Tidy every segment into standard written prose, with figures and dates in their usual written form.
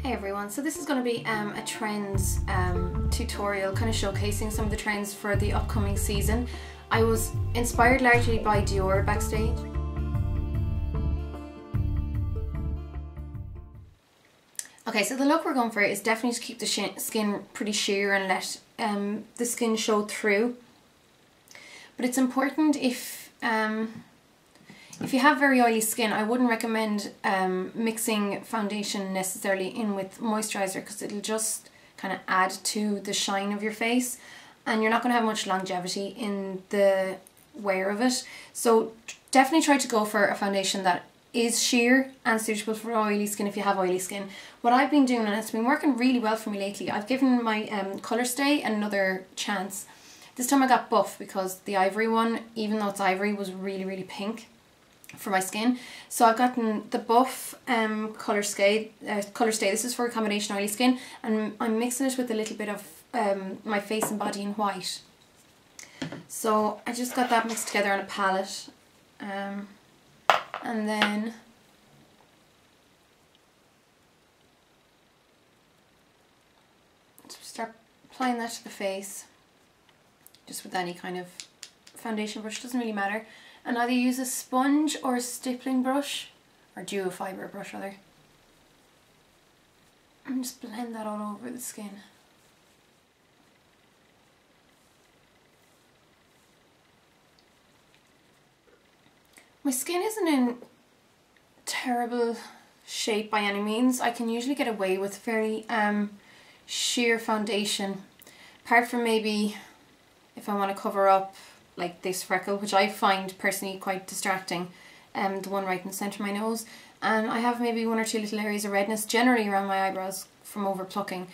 Hey everyone, so this is going to be a trends tutorial, kind of showcasing some of the trends for the upcoming season. I was inspired largely by Dior backstage. Okay, so the look we're going for is definitely to keep the skin pretty sheer and let the skin show through. But it's important if you have very oily skin, I wouldn't recommend mixing foundation necessarily in with moisturiser, because it'll just kind of add to the shine of your face and you're not going to have much longevity in the wear of it. So definitely try to go for a foundation that is sheer and suitable for oily skin if you have oily skin. What I've been doing, and it's been working really well for me lately, I've given my colour stay another chance. This time I got buff because the ivory one, even though it's ivory, was really pink for my skin. So I've gotten the buff colour stay. This is for a combination oily skin, and I'm mixing it with a little bit of my face and body in white. So I just got that mixed together on a palette, and then start applying that to the face, just with any kind of foundation brush, doesn't really matter. And either use a sponge or a stippling brush, or duo fibre brush rather, and just blend that all over the skin. My skin isn't in terrible shape by any means. I can usually get away with fairly sheer foundation, apart from maybe if I want to cover up like this freckle, which I find personally quite distracting, the one right in the centre of my nose, and I have maybe one or two little areas of redness generally around my eyebrows from over plucking.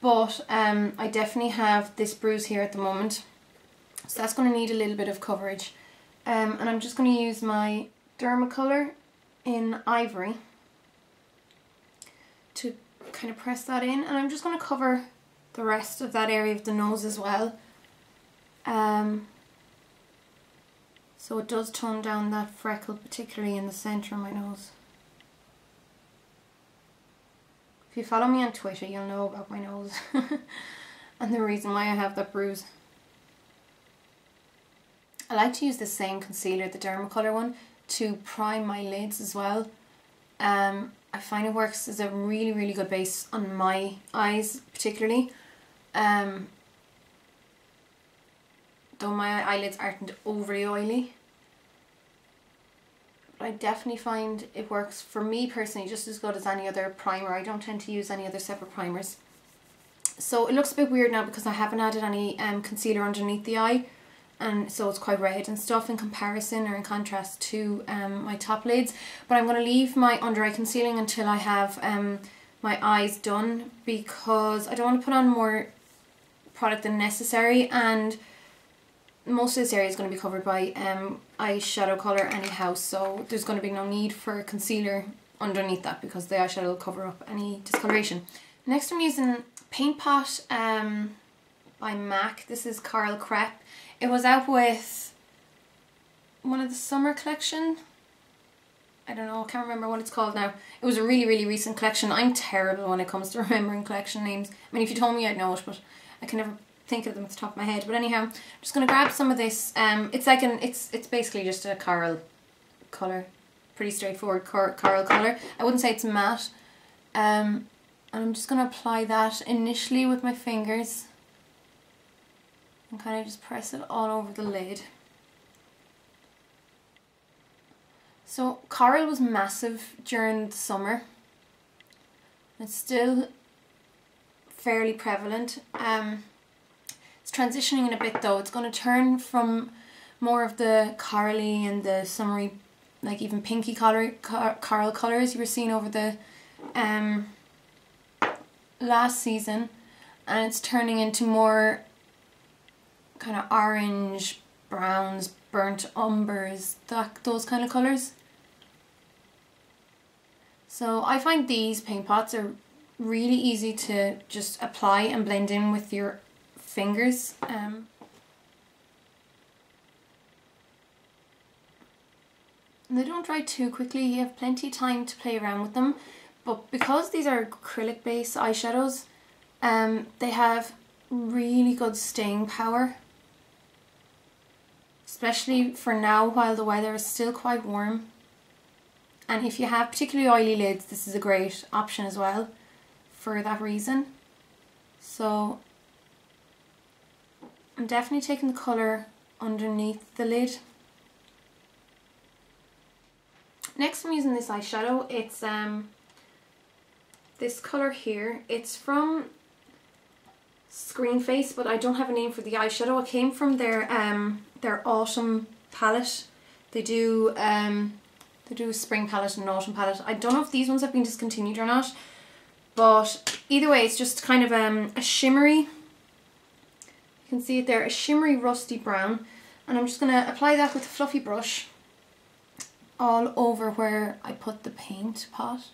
But I definitely have this bruise here at the moment, so that's going to need a little bit of coverage, and I'm just going to use my Dermacolour in Ivory to kind of press that in, and I'm just going to cover the rest of that area of the nose as well. So it does tone down that freckle, particularly in the centre of my nose. If you follow me on Twitter, you'll know about my nose and the reason why I have that bruise. I like to use the same concealer, the Dermacolour one, to prime my lids as well. I find it works as a really good base on my eyes particularly. Though my eyelids aren't overly oily. But I definitely find it works for me personally just as good as any other primer. I don't tend to use any other separate primers. So it looks a bit weird now because I haven't added any concealer underneath the eye, and so it's quite red and stuff in comparison or in contrast to my top lids. But I'm going to leave my under eye concealing until I have my eyes done, because I don't want to put on more product than necessary, and most of this area is going to be covered by eyeshadow colour anyhow, so there's going to be no need for concealer underneath that because the eyeshadow will cover up any discoloration. Next I'm using Paint Pot by MAC. This is Coral Crepe. It was out with one of the summer collection. I don't know, I can't remember what it's called now. It was a really recent collection. I'm terrible when it comes to remembering collection names. I mean, if you told me I'd know it, but I can never think of them at the top of my head. But anyhow, I'm just going to grab some of this. It's like it's basically just a coral colour, pretty straightforward coral colour. I wouldn't say it's matte. And I'm just going to apply that initially with my fingers and kind of just press it all over the lid. So coral was massive during the summer. It's still fairly prevalent. It's transitioning in a bit though. It's going to turn from more of the corally and the summery, like even pinky coral colours you were seeing over the last season, and it's turning into more kind of orange, browns, burnt umbers, those kind of colours. So I find these paint pots are really easy to just apply and blend in with your fingers. And they don't dry too quickly. You have plenty of time to play around with them, But because these are acrylic based eyeshadows, they have really good staying power. Especially for now while the weather is still quite warm. And if you have particularly oily lids, this is a great option as well for that reason. So I'm definitely taking the colour underneath the lid. Next I'm using this eyeshadow. It's this colour here. It's from Screen Face, but I don't have a name for the eyeshadow. It came from their autumn palette. They do a spring palette and an autumn palette. I don't know if these ones have been discontinued or not, but either way it's just kind of a shimmery, you can see it there, a shimmery rusty brown, and I'm just going to apply that with a fluffy brush all over where I put the paint pot.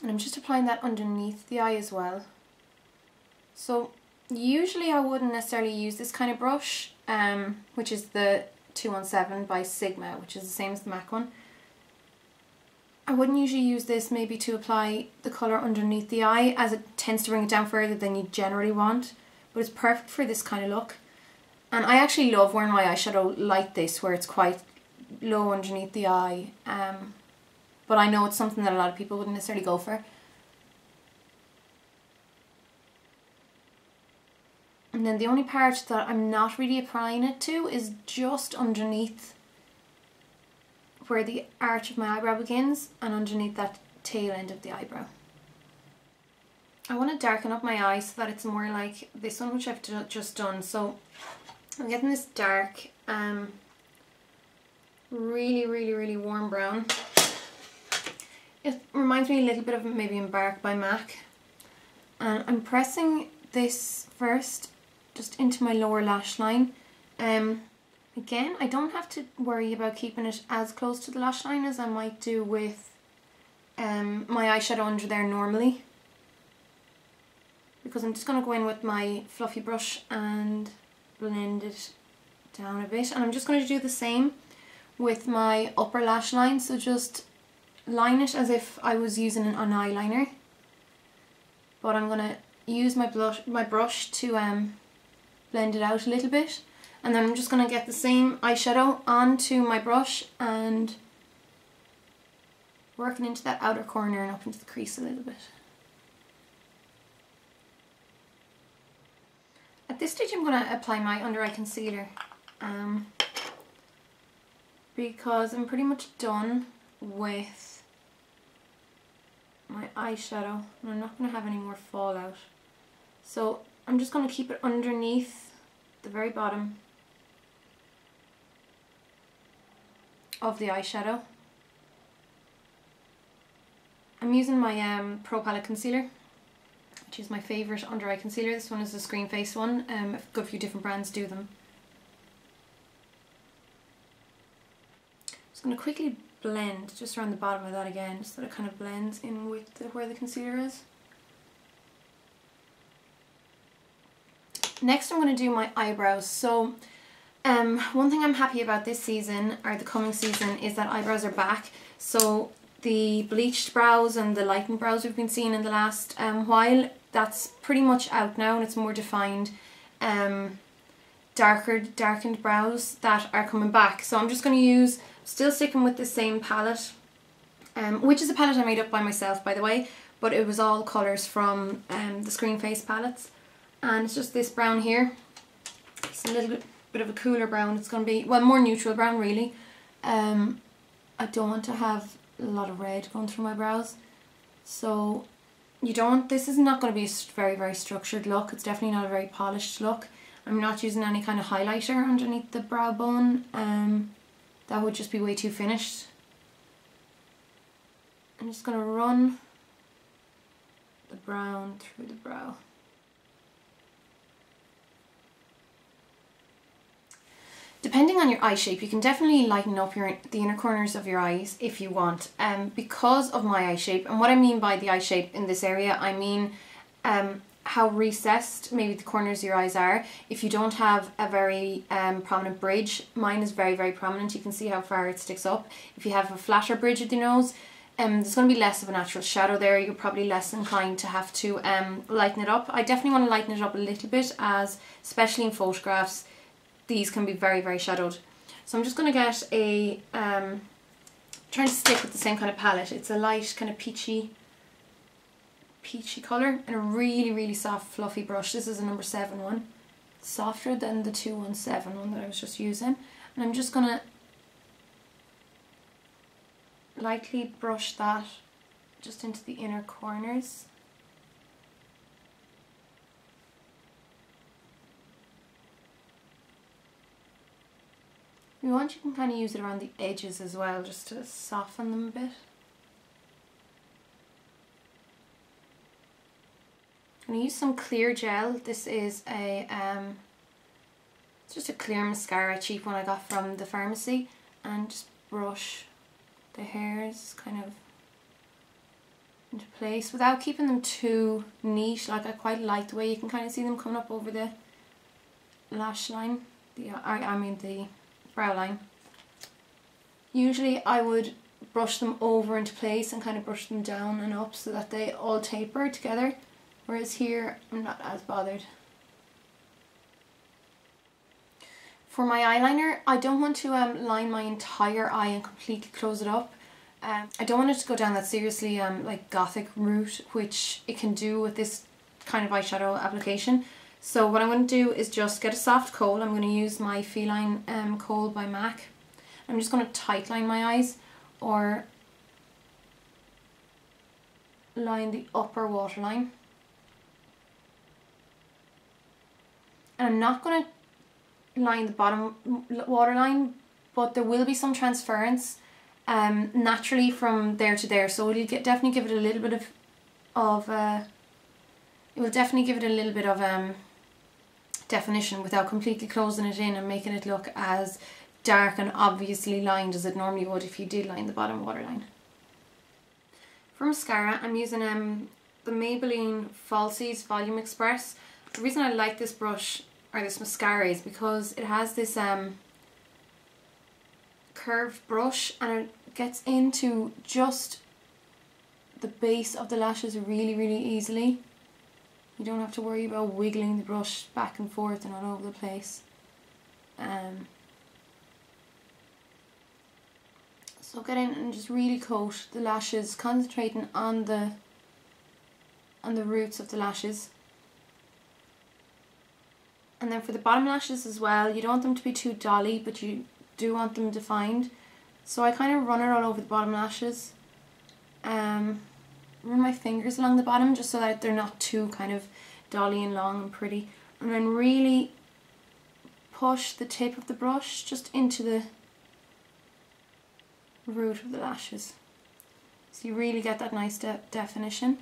And I'm just applying that underneath the eye as well. So usually I wouldn't necessarily use this kind of brush, which is the 217 by Sigma, which is the same as the MAC one. I wouldn't usually use this maybe to apply the colour underneath the eye, as it tends to bring it down further than you generally want, but it's perfect for this kind of look. And I actually love wearing my eyeshadow like this, where it's quite low underneath the eye. But I know it's something that a lot of people wouldn't necessarily go for. And then the only part that I'm not really applying it to is just underneath where the arch of my eyebrow begins and underneath that tail end of the eyebrow. I want to darken up my eye so that it's more like this one, which I've just done. So I'm getting this dark, really warm brown. It reminds me a little bit of maybe Embark by MAC. And I'm pressing this first just into my lower lash line. Again, I don't have to worry about keeping it as close to the lash line as I might do with my eyeshadow under there normally. Because I'm just going to go in with my fluffy brush and blend it down a bit. And I'm just going to do the same with my upper lash line. So just line it as if I was using an eyeliner, but I'm going to use my brush to blend it out a little bit, and then I'm just going to get the same eyeshadow onto my brush and working into that outer corner and up into the crease a little bit. At this stage I'm going to apply my under eye concealer because I'm pretty much done with my eyeshadow and I'm not going to have any more fallout. So I'm just going to keep it underneath the very bottom of the eyeshadow. I'm using my Pro Palette Concealer, which is my favourite under eye concealer. This one is the Screen Face one. A good few different brands do them. Just going to quickly blend just around the bottom of that again, so that it kind of blends in with where the concealer is. Next I'm going to do my eyebrows. So one thing I'm happy about this season, or the coming season, is that eyebrows are back. So the bleached brows and the lightened brows we've been seeing in the last while, that's pretty much out now, and it's more defined darkened brows that are coming back. So I'm just going to use, still sticking with the same palette, which is a palette I made up by myself, by the way, but it was all colours from the Screen Face palettes, and it's just this brown here. It's a little bit of a cooler brown. It's going to be, well, more neutral brown really. I don't want to have a lot of red going through my brows, so you don't, this is not going to be a very structured look. It's definitely not a very polished look. I'm not using any kind of highlighter underneath the brow bone. That would just be way too finished. I'm just going to run the brown through the brow. Depending on your eye shape, you can definitely lighten up the inner corners of your eyes if you want. Because of my eye shape, and what I mean by the eye shape in this area, I mean how recessed maybe the corners of your eyes are. If you don't have a very prominent bridge, mine is very, very prominent. You can see how far it sticks up. If you have a flatter bridge of the nose, there's going to be less of a natural shadow there. You're probably less inclined to have to lighten it up. I definitely want to lighten it up a little bit, as especially in photographs these can be very, very shadowed. So I'm just going to get a trying to stick with the same kind of palette. It's a light kind of peachy colour, and a really, really soft fluffy brush. This is a number 7 one, softer than the 217 one that I was just using, and I'm just going to lightly brush that just into the inner corners. If you want, you can kind of use it around the edges as well, just to soften them a bit. I'm going to use some clear gel. This is a it's just a clear mascara, cheap one I got from the pharmacy, and just brush the hairs kind of into place without keeping them too neat. Like, I quite like the way you can kind of see them coming up over the lash line, I mean the brow line. Usually I would brush them over into place and kind of brush them down and up so that they all taper together, whereas here I'm not as bothered. For my eyeliner, I don't want to line my entire eye and completely close it up. I don't want it to go down that seriously like gothic route, which it can do with this kind of eyeshadow application. So what I'm going to do is just get a soft kohl. I'm going to use my Feline kohl by MAC. I'm just going to tight line my eyes, or line the upper waterline. And I'm not going to line the bottom waterline, but there will be some transference naturally from there to there, so it'll definitely give it a little bit of definition without completely closing it in and making it look as dark and obviously lined as it normally would if you did line the bottom waterline. For mascara, I'm using the Maybelline Falsies Volume Express. The reason I like this brush, or this mascara, is because it has this curved brush, and it gets into just the base of the lashes really, really easily. You don't have to worry about wiggling the brush back and forth and all over the place. So get in and just really coat the lashes, concentrating on the roots of the lashes. And then for the bottom lashes as well, you don't want them to be too dolly, but you do want them defined. So I kind of run it all over the bottom lashes. Run my fingers along the bottom just so that they're not too kind of dolly and long and pretty. And then really push the tip of the brush just into the root of the lashes. So you really get that nice definition.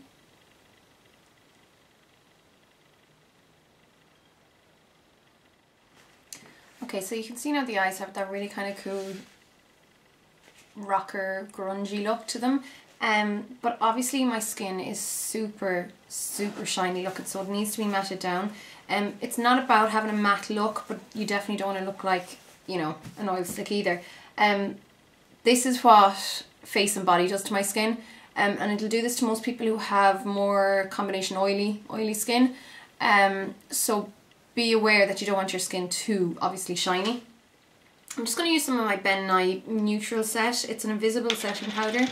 Okay, so you can see now the eyes have that really kind of cool rocker grungy look to them. But obviously my skin is super, super shiny looking, so it needs to be matted down. It's not about having a matte look, but you definitely don't want to look like, you know, an oil slick either. This is what Face and Body does to my skin, and it'll do this to most people who have more combination oily skin. So be aware that you don't want your skin too obviously shiny. I'm just going to use some of my Ben Nye neutral set. It's an invisible setting powder.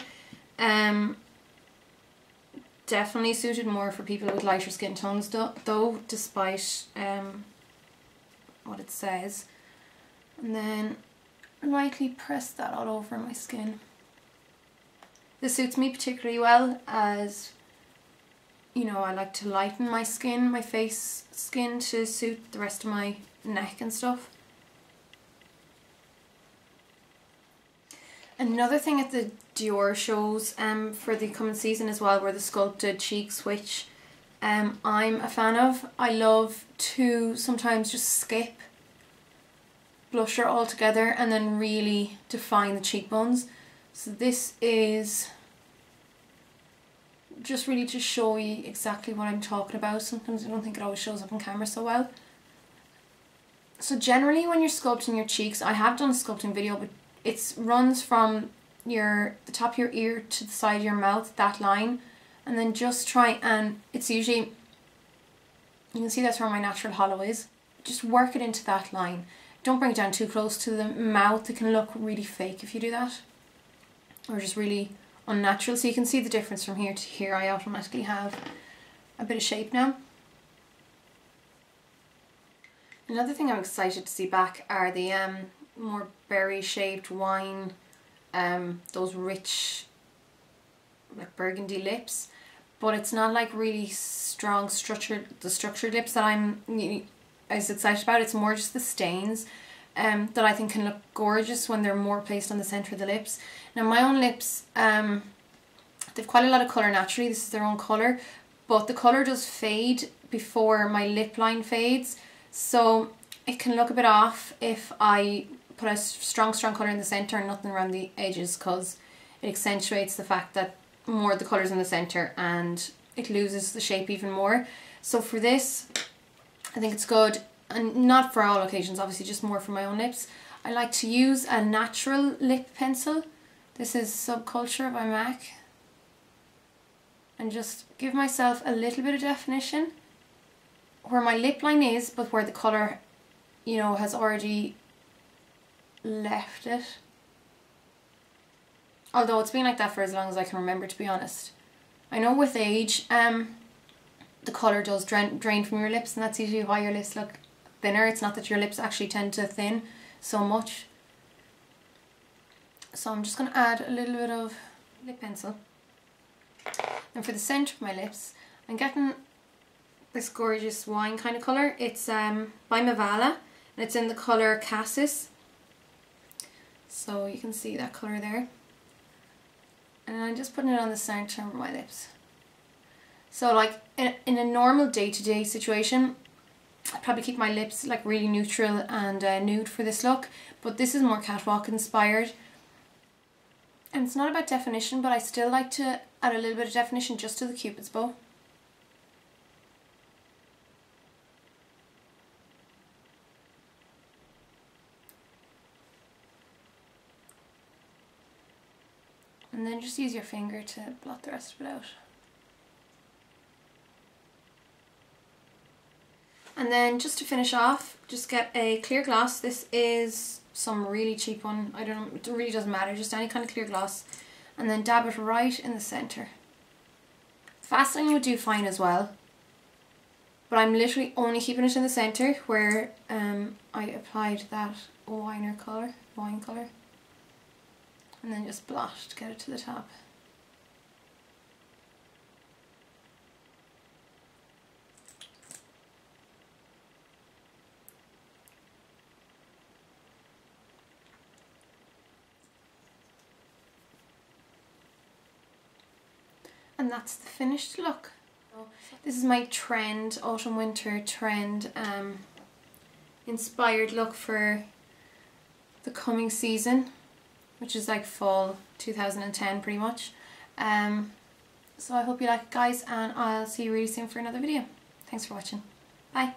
Definitely suited more for people with lighter skin tones though, despite what it says. And then lightly press that all over my skin. This suits me particularly well, as you know, I like to lighten my skin, my face skin, to suit the rest of my neck and stuff. Another thing at the Dior shows for the coming season as well were the sculpted cheeks, which I'm a fan of. I love to sometimes just skip blusher altogether and then really define the cheekbones. So this is just really to show you exactly what I'm talking about. Sometimes I don't think it always shows up on camera so well. So generally when you're sculpting your cheeks, I have done a sculpting video, but it runs from the top of your ear to the side of your mouth, that line, and then just try and, it's usually, you can see that's where my natural hollow is, just work it into that line. Don't bring it down too close to the mouth, it can look really fake if you do that, or just really unnatural. So you can see the difference from here to here. I automatically have a bit of shape now. Another thing I'm excited to see back are the more berry shaped wine, those rich like burgundy lips, but it's not like really strong structured lips that I'm as excited about. It's more just the stains that I think can look gorgeous when they're more placed on the centre of the lips. Now my own lips, they've quite a lot of colour naturally, this is their own colour, but the colour does fade before my lip line fades, so it can look a bit off if I put a strong colour in the centre and nothing around the edges, because it accentuates the fact that more of the colour's in the centre and it loses the shape even more. So for this, I think it's good, and not for all occasions, obviously just more for my own lips. I like to use a natural lip pencil. This is Subculture by MAC. And just give myself a little bit of definition where my lip line is, but where the colour, you know, has already left it. Although it's been like that for as long as I can remember, to be honest. I know with age, the colour does drain from your lips, and that's usually why your lips look thinner. It's not that your lips actually tend to thin so much. So I'm just going to add a little bit of lip pencil. And for the centre of my lips, I'm getting this gorgeous wine kind of colour. It's by Mavala, and it's in the colour Cassis. So you can see that colour there. And I'm just putting it on the centre of my lips. So like in a normal day-to-day situation, I'd probably keep my lips like really neutral and nude for this look, but this is more catwalk inspired. And it's not about definition, but I still like to add a little bit of definition just to the Cupid's bow. And then just use your finger to blot the rest of it out. And then just to finish off, just get a clear gloss. This is some really cheap one. I don't know, it really doesn't matter, just any kind of clear gloss. And then dab it right in the centre. Vaseline would do fine as well, but I'm literally only keeping it in the centre where I applied that wine colour. And then just blot to get it to the top. And that's the finished look. This is my trend, autumn winter trend inspired look for the coming season, which is like fall 2010 pretty much. So I hope you like it, guys, and I'll see you really soon for another video. Thanks for watching. Bye.